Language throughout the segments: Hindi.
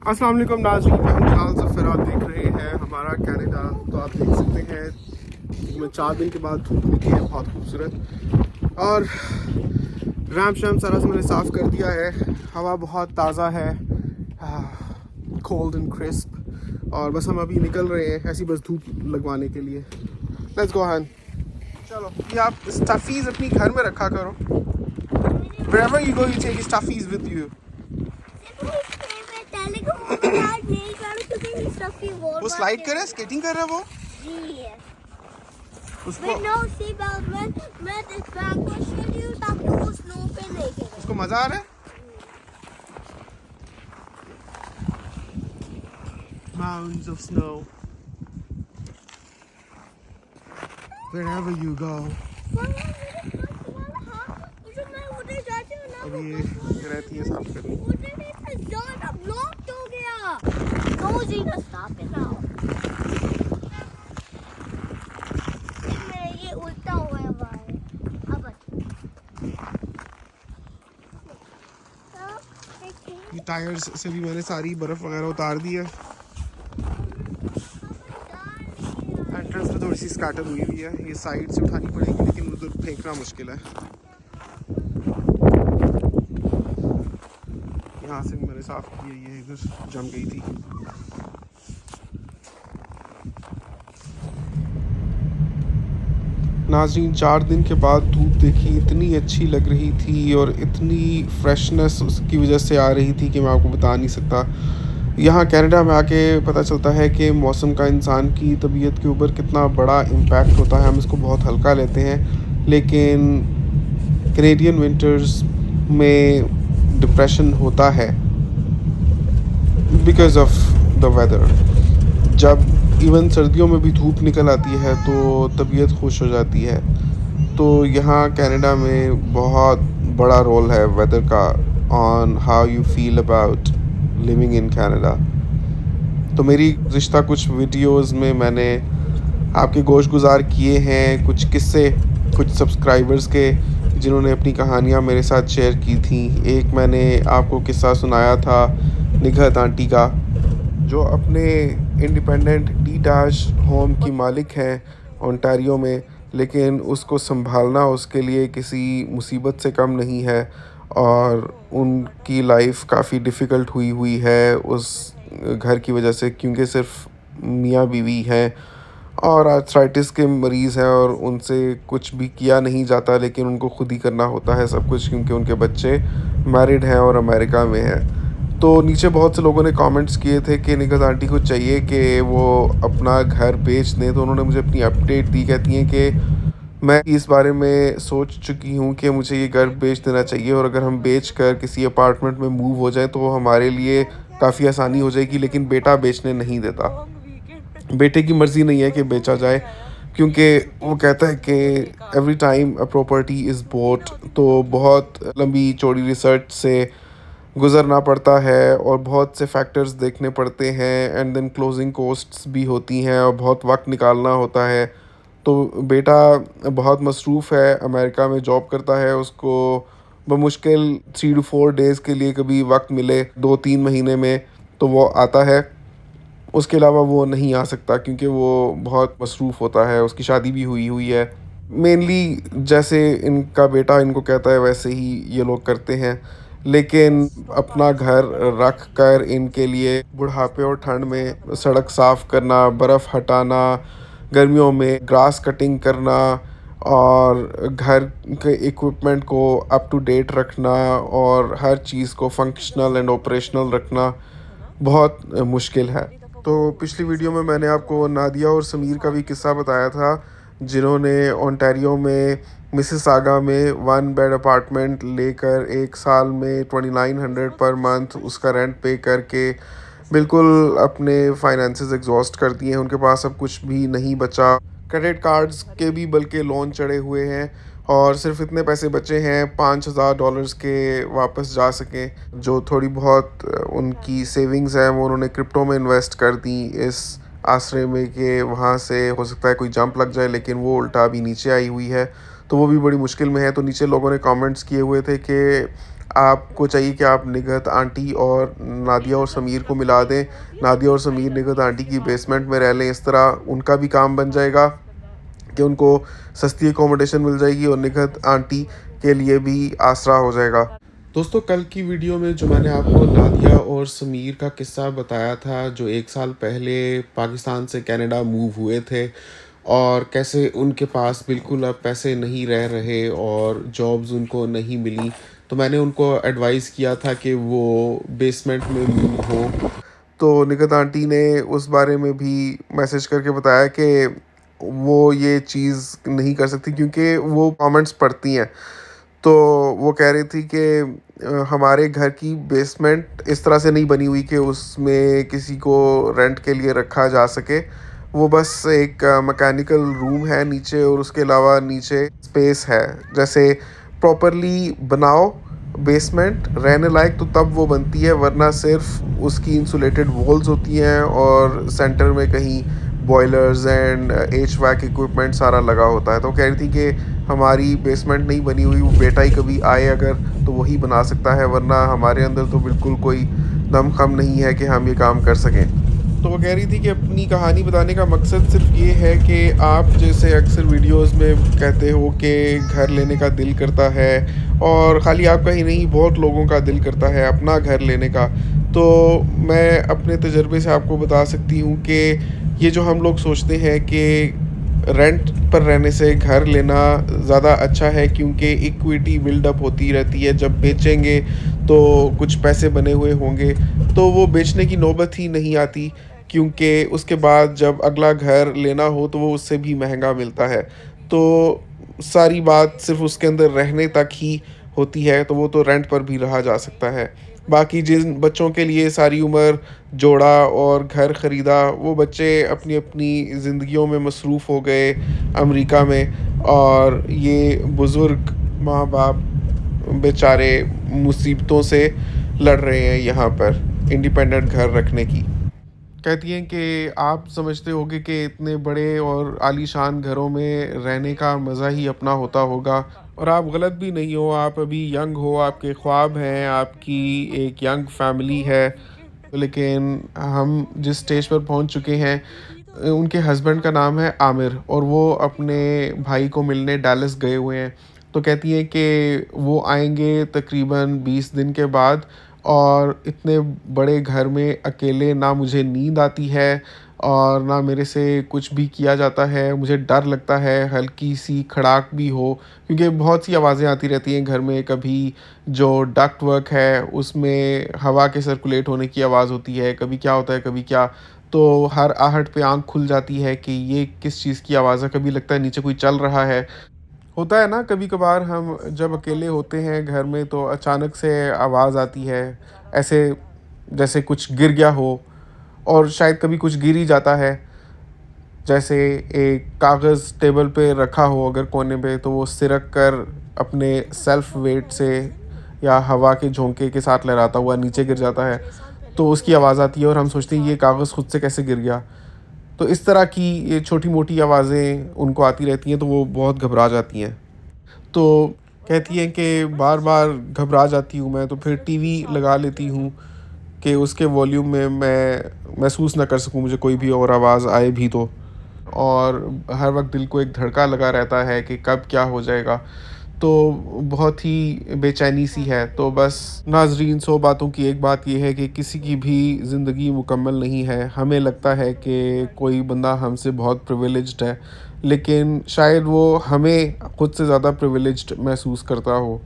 अस्सलाम वालेकुम नाज़रीन, हम बिलाल ज़फ़र आप देख रहे हैं हमारा कनाडा। तो आप देख सकते हैं कि मैं 4 दिन के बाद धूप निकली है बहुत खूबसूरत, और रैम शैम सारा से मैंने साफ़ कर दिया है। हवा बहुत ताज़ा है, कोल्ड एंड क्रिस्प, और बस हम अभी निकल रहे हैं ऐसी बस धूप लगवाने के लिए। लेट्स गो हैन। चलो, ये आप स्टफ़ीज़ अपनी घर में रखा करो। Wherever you go, you take stuffies with you. वो स्लाइड करे, स्केटिंग कर रहा है वो। उसको उसको मजा आ रहा है। Mounds of snow wherever you go. अब ये रहती है साफ करनी। ये उल्टा हुआ है भाई। अब ये टायर्स से भी मैंने सारी बर्फ वगैरह उतार दी है। एंट्रेंस पे थोड़ी सी स्कैटर हुई हुई है, ये साइड से उठानी पड़ेगी लेकिन उधर फेंकना मुश्किल है। यहाँ से मैंने साफ की है, ये इधर जम गई थी। नाज़रीन, 4 दिन के बाद धूप देखी, इतनी अच्छी लग रही थी और इतनी फ्रेशनेस उसकी वजह से आ रही थी कि मैं आपको बता नहीं सकता। यहाँ कनाडा में आके पता चलता है कि मौसम का इंसान की तबीयत के ऊपर कितना बड़ा इम्पैक्ट होता है। हम इसको बहुत हल्का लेते हैं, लेकिन कैनेडियन विंटर्स में डिप्रेशन होता है बिकॉज़ ऑफ द वेदर। जब इवन सर्दियों में भी धूप निकल आती है तो तबीयत खुश हो जाती है। तो यहाँ कनाडा में बहुत बड़ा रोल है वेदर का on how you feel about living in Canada. तो मेरी गुज़िश्ता कुछ वीडियोस में मैंने आपके गोश गुज़ार किए हैं कुछ किस्से, कुछ सब्सक्राइबर्स के जिन्होंने अपनी कहानियाँ मेरे साथ शेयर की थी। एक मैंने आपको किस्सा सुनाया था निगहत आंटी का, जो अपने इंडिपेंडेंट डिटैच होम की मालिक हैं ओंटारियो में, लेकिन उसको संभालना उसके लिए किसी मुसीबत से कम नहीं है, और उनकी लाइफ काफ़ी डिफ़िकल्ट हुई है उस घर की वजह से, क्योंकि सिर्फ मियाँ बीवी हैं और आर्थराइटिस के मरीज़ हैं और उनसे कुछ भी किया नहीं जाता, लेकिन उनको खुद ही करना होता है सब कुछ, क्योंकि उनके बच्चे मैरिड हैं और अमेरिका में हैं। तो नीचे बहुत से लोगों ने कमेंट्स किए थे कि निगहत आंटी को चाहिए कि वो अपना घर बेच दें। तो उन्होंने मुझे अपनी अपडेट दी, कहती हैं कि मैं इस बारे में सोच चुकी हूँ कि मुझे ये घर बेच देना चाहिए, और अगर हम बेच कर किसी अपार्टमेंट में मूव हो जाएं तो वो हमारे लिए काफ़ी आसानी हो जाएगी। लेकिन बेटा बेचने नहीं देता, बेटे की मर्ज़ी नहीं है कि बेचा जाए, क्योंकि वो कहता है कि every time a property is boat, तो बहुत लंबी चौड़ी रिसर्च से गुज़रना पड़ता है और बहुत से फैक्टर्स देखने पड़ते हैं, एंड देन क्लोजिंग कॉस्ट्स भी होती हैं और बहुत वक्त निकालना होता है। तो बेटा बहुत मसरूफ़ है, अमेरिका में जॉब करता है, उसको बमुश्किल 3 to 4 डेज़ के लिए कभी वक्त मिले 2-3 महीने में तो वो आता है। उसके अलावा वो नहीं आ सकता क्योंकि वो बहुत मसरूफ़ होता है, उसकी शादी भी हुई हुई है। मेनली जैसे इनका बेटा इनको कहता है वैसे ही ये लोग करते हैं, लेकिन अपना घर रख कर इनके लिए बुढ़ापे और ठंड में सड़क साफ़ करना, बर्फ़ हटाना, गर्मियों में ग्रास कटिंग करना, और घर के इक्विपमेंट को अप टू डेट रखना, और हर चीज़ को फंक्शनल एंड ऑपरेशनल रखना बहुत मुश्किल है। तो पिछली वीडियो में मैंने आपको नादिया और समीर का भी किस्सा बताया था, जिन्होंने ओंटारियो में मिसिसागा में 1 बेड अपार्टमेंट लेकर 1 साल में 2900 पर मंथ उसका रेंट पे करके बिल्कुल अपने फाइनेंसेस एग्जॉस्ट कर दिए हैं। उनके पास अब कुछ भी नहीं बचा, क्रेडिट कार्ड्स के भी बल्कि लोन चढ़े हुए हैं, और सिर्फ इतने पैसे बचे हैं $5000 के वापस जा सकें। जो थोड़ी बहुत उनकी सेविंग्स हैं वो उन्होंने क्रिप्टो में इन्वेस्ट कर दी, इस आसरे में कि वहाँ से हो सकता है कोई जंप लग जाए, लेकिन वो उल्टा अभी नीचे आई हुई है, तो वो भी बड़ी मुश्किल में है। तो नीचे लोगों ने कमेंट्स किए हुए थे कि आपको चाहिए कि आप निगहत आंटी और नादिया और समीर को मिला दें। नादिया और समीर निगहत आंटी की बेसमेंट में रह लें, इस तरह उनका भी काम बन जाएगा कि उनको सस्ती अकोमोडेशन मिल जाएगी और निगहत आंटी के लिए भी आसरा हो जाएगा। दोस्तों, कल की वीडियो में जो मैंने आपको नादिया और समीर का किस्सा बताया था, जो 1 साल पहले पाकिस्तान से कनाडा मूव हुए थे और कैसे उनके पास बिल्कुल अब पैसे नहीं रह रहे और जॉब्स उनको नहीं मिली, तो मैंने उनको एडवाइस किया था कि वो बेसमेंट में मूव हो। तो निगहत आंटी ने उस बारे में भी मैसेज करके बताया कि वो ये चीज़ नहीं कर सकती क्योंकि वो कमेंट्स पढ़ती हैं। तो वो कह रही थी कि हमारे घर की बेसमेंट इस तरह से नहीं बनी हुई कि उसमें किसी को रेंट के लिए रखा जा सके। वो बस एक मैकेनिकल रूम है नीचे और उसके अलावा नीचे स्पेस है। जैसे प्रॉपरली बनाओ बेसमेंट रहने लायक तो तब वो बनती है, वरना सिर्फ उसकी इंसुलेटेड वॉल्स होती हैं और सेंटर में कहीं बॉयलर्स एंड एचवैक इक्विपमेंट सारा लगा होता है। तो कह रही थी कि हमारी बेसमेंट नहीं बनी हुई, वो बेटा ही कभी आए अगर तो वही बना सकता है, वरना हमारे अंदर तो बिल्कुल कोई दमखम नहीं है कि हम ये काम कर सकें। तो वो कह रही थी कि अपनी कहानी बताने का मकसद सिर्फ ये है कि आप जैसे अक्सर वीडियोस में कहते हो कि घर लेने का दिल करता है, और ख़ाली आपका ही नहीं बहुत लोगों का दिल करता है अपना घर लेने का। तो मैं अपने तजर्बे से आपको बता सकती हूँ कि ये जो हम लोग सोचते हैं कि रेंट पर रहने से घर लेना ज़्यादा अच्छा है क्योंकि इक्विटी बिल्डअप होती रहती है, जब बेचेंगे तो कुछ पैसे बने हुए होंगे, तो वो बेचने की नौबत ही नहीं आती क्योंकि उसके बाद जब अगला घर लेना हो तो वो उससे भी महंगा मिलता है। तो सारी बात सिर्फ़ उसके अंदर रहने तक ही होती है, तो वो तो रेंट पर भी रहा जा सकता है। बाकी जिन बच्चों के लिए सारी उम्र जोड़ा और घर ख़रीदा, वो बच्चे अपनी-अपनी ज़िंदगियों में मसरूफ़ हो गए अमेरिका में, और ये बुज़ुर्ग माँ-बाप बेचारे मुसीबतों से लड़ रहे हैं यहाँ पर इंडिपेंडेंट घर रखने की। कहती हैं कि आप समझते होंगे कि इतने बड़े और आलीशान घरों में रहने का मज़ा ही अपना होता होगा, और आप गलत भी नहीं हो। आप अभी यंग हो, आपके ख्वाब हैं, आपकी एक यंग फैमिली है, लेकिन हम जिस स्टेज पर पहुंच चुके हैं, उनके हस्बैंड का नाम है आमिर और वो अपने भाई को मिलने डैलस गए हुए हैं। तो कहती हैं कि वो आएंगे तकरीबन 20 दिन के बाद, और इतने बड़े घर में अकेले ना मुझे नींद आती है और ना मेरे से कुछ भी किया जाता है। मुझे डर लगता है हल्की सी खड़ाक भी हो, क्योंकि बहुत सी आवाज़ें आती रहती हैं घर में। कभी जो डक्ट वर्क है उसमें हवा के सर्कुलेट होने की आवाज़ होती है, कभी क्या होता है कभी क्या। तो हर आहट पे आँख खुल जाती है कि ये किस चीज़ की आवाज़ है, कभी लगता है नीचे कोई चल रहा है। होता है ना कभी-कभार हम जब अकेले होते हैं घर में तो अचानक से आवाज़ आती है, ऐसे जैसे कुछ गिर गया हो, और शायद कभी कुछ गिर ही जाता है। जैसे एक कागज़ टेबल पे रखा हो अगर कोने पे, तो वो सिरक कर अपने सेल्फ वेट से या हवा के झोंके के साथ लहराता हुआ नीचे गिर जाता है। तो उसकी आवाज़ आती है और हम सोचते हैं ये कागज़ खुद से कैसे गिर गया। तो इस तरह की ये छोटी-मोटी आवाज़ें उनको आती रहती हैं, तो वो बहुत घबरा जाती हैं। तो कहती हैं कि बार-बार घबरा जाती हूँ मैं, तो फिर टीवी लगा लेती हूँ कि उसके वॉल्यूम में मैं महसूस ना कर सकूँ मुझे कोई भी और आवाज़ आए भी तो। और हर वक़्त दिल को एक धड़का लगा रहता है कि कब क्या हो जाएगा। तो बहुत ही बेचैनी सी है। तो बस नाज़रीन, 100 बातों की एक बात ये है कि किसी की भी ज़िंदगी मुकम्मल नहीं है। हमें लगता है कि कोई बंदा हमसे बहुत प्रिविलेज्ड है, लेकिन शायद वो हमें खुद से ज़्यादा प्रिविलेज्ड महसूस करता हो।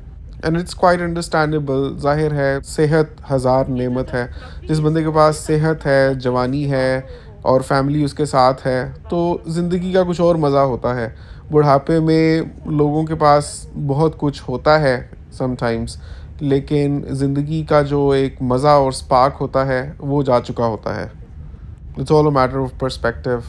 And it's quite understandable. ज़ाहिर है सेहत हज़ार नेमत है। जिस बंदे के पास सेहत है, जवानी है और फैमिली उसके साथ है, तो ज़िंदगी का कुछ और मज़ा होता है। बुढ़ापे में लोगों के पास बहुत कुछ होता है समटाइम्स, लेकिन ज़िंदगी का जो एक मज़ा और स्पार्क होता है वो जा चुका होता है। It's all a matter of perspective.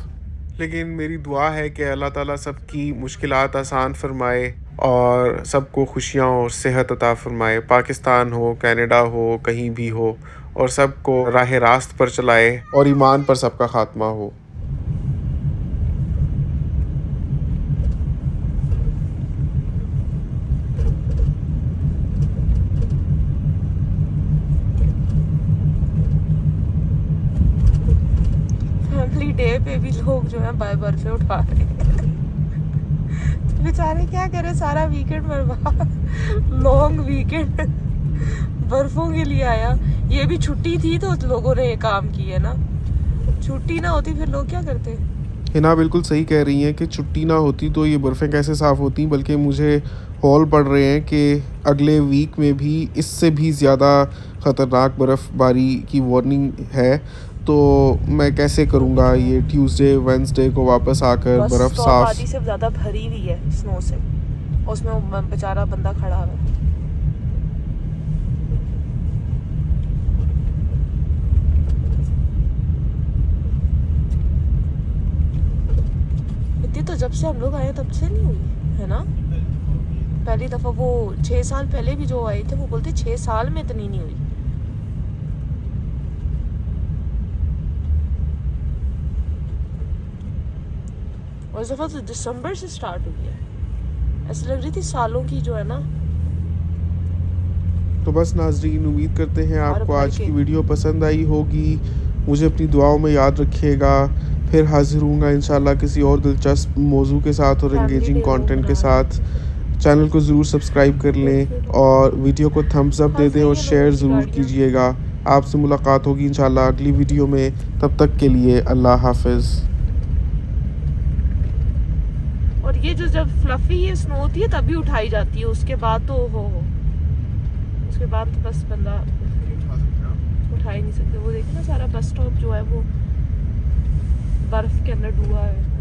लेकिन मेरी दुआ है कि अल्लाह ताला सबकी मुश्किलात आसान फरमाए और सबको खुशियाँ और सेहत अता फरमाए। पाकिस्तान हो, कनाडा हो, कहीं भी हो, और सबको राह रास्त पर चलाए और ईमान पर सबका खात्मा हो। डे पे भी लोग जो है बर्फे उठा रहे हैं। बेचारे क्या करे, सारा वीकेंड बर्बाद, लॉन्ग वीकेंड बर्फों के लिए आया। ये भी छुट्टी थी तो लोगों ने ये काम किया ना, छुट्टी ना होती फिर लोग क्या करते। हिना बिल्कुल सही कह रही हैं कि छुट्टी ना होती तो ये बर्फ़ें कैसे साफ़ होती, बल्कि मुझे हॉल पड़ रहे हैं कि अगले वीक में भी इससे भी ज़्यादा ख़तरनाक बर्फ़बारी की वार्निंग है। तो मैं कैसे करूँगा ये ट्यूसडे वेडनेसडे को वापस आकर बस बर्फ़ स्टॉप साफ़। आधी से ज़्यादा भरी हुई है स्नो से, उसमें वो बेचारा बंदा खड़ा है। इतनी तो जब से हम लोग आए तब से नहीं हुई है ना। पहली दफ़ा वो 6 साल पहले भी जो आए थे वो बोलते 6 साल में इतनी नहीं हुई। और इस दफ़ा तो दिसंबर से स्टार्ट हुई है, ऐसे लग रही थी सालों की जो है ना। तो बस नाज़रीन, उम्मीद करते हैं आपको भर आज के। की वीडियो पसंद आई होगी। मुझे अपनी दुआओं में याद रखिएगा। फिर हाजिर हूँगा इंशाल्लाह किसी और दिलचस्प मौजू के साथ और फैमिली एंगेजिंग डे वो कंटेंट के मना साथ। चैनल को ज़रूर सब्सक्राइब कर लें और वीडियो को थम्स अप दे दें और शेयर ज़रूर कीजिएगा। आपसे मुलाकात होगी इंशाल्लाह अगली वीडियो में। तब तक के लिए अल्लाह हाफिज़। और ये जो जब फ्लफी ये स्नो होती है तभी उठाई जाती है, उसके बाद तो हो उसके बाद तो बस बंदा उठा ही नहीं सकते। वो देखिए ना सारा बस स्टॉप जो है वो बर्फ के अंदर डूबा है।